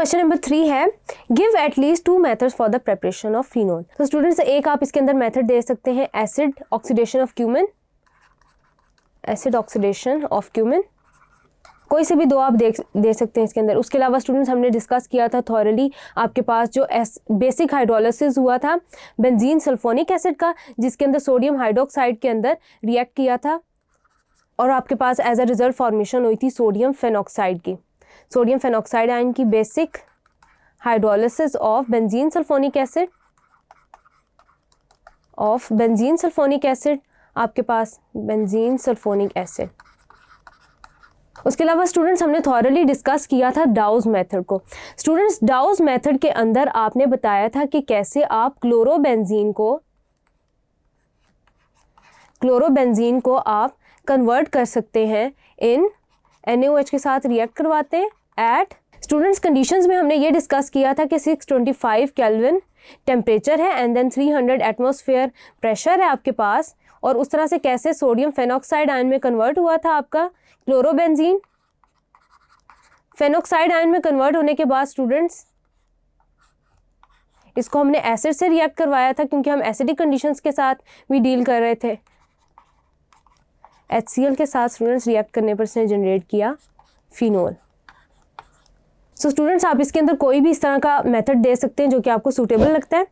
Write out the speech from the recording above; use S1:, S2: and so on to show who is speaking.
S1: Question number 3 है, give at least 2 methods for the preparation of phenol. तो students एक आप इसके अंदर मेथड दे सकते हैं acid oxidation of cumin, acid oxidation of cumin, कोई से भी 2 आप दे सकते हैं इसके अंदर। उसके अलावा स्टूडेंट्स हमने डिस्कस किया था थॉरली आपके पास जो बेसिक हाइड्रोलिसिस हुआ था बेंजीन सल्फोनिक एसिड का, जिसके अंदर सोडियम हाइड्रोक्साइड के अंदर रिएक्ट किया था और आपके पास एज अ रिजल्ट फॉर्मेशन हुई थी सोडियम फेनॉक्साइड की। सोडियम फेनॉक्साइड आयन की basic hydrolysis of benzene sulphonic acid, आपके पास बेंजीन सल्फोनिक एसिड। उसके अलावा स्टूडेंट्स हमने थॉरली डिस्कस किया था डाउज मेथड को। स्टूडेंट्स डाउज मेथड के अंदर आपने बताया था कि कैसे आप क्लोरोबेंजीन को आप कन्वर्ट कर सकते हैं इन NaOH के साथ रिएक्ट करवाते हैं एट स्टूडेंट्स कंडीशंस में हमने ये डिस्कस किया था कि 625 केल्विन टेम्परेचर है एंड देन 300 एटमॉस्फेयर प्रेशर है आपके पास, और उस तरह से कैसे सोडियम फेनॉक्साइड आयन में कन्वर्ट हुआ था आपका क्लोरोबेंजीन। फेनॉक्साइड आयन में कन्वर्ट होने के बाद स्टूडेंट्स इसको हमने एसिड से रिएक्ट करवाया था क्योंकि हम एसिडिक कंडीशंस के साथ भी डील कर रहे थे। HCl के साथ स्टूडेंट्स रिएक्ट करने पर इसने जनरेट किया फिनोल। सो स्टूडेंट्स आप इसके अंदर कोई भी इस तरह का मेथड दे सकते हैं जो कि आपको सूटेबल लगता है।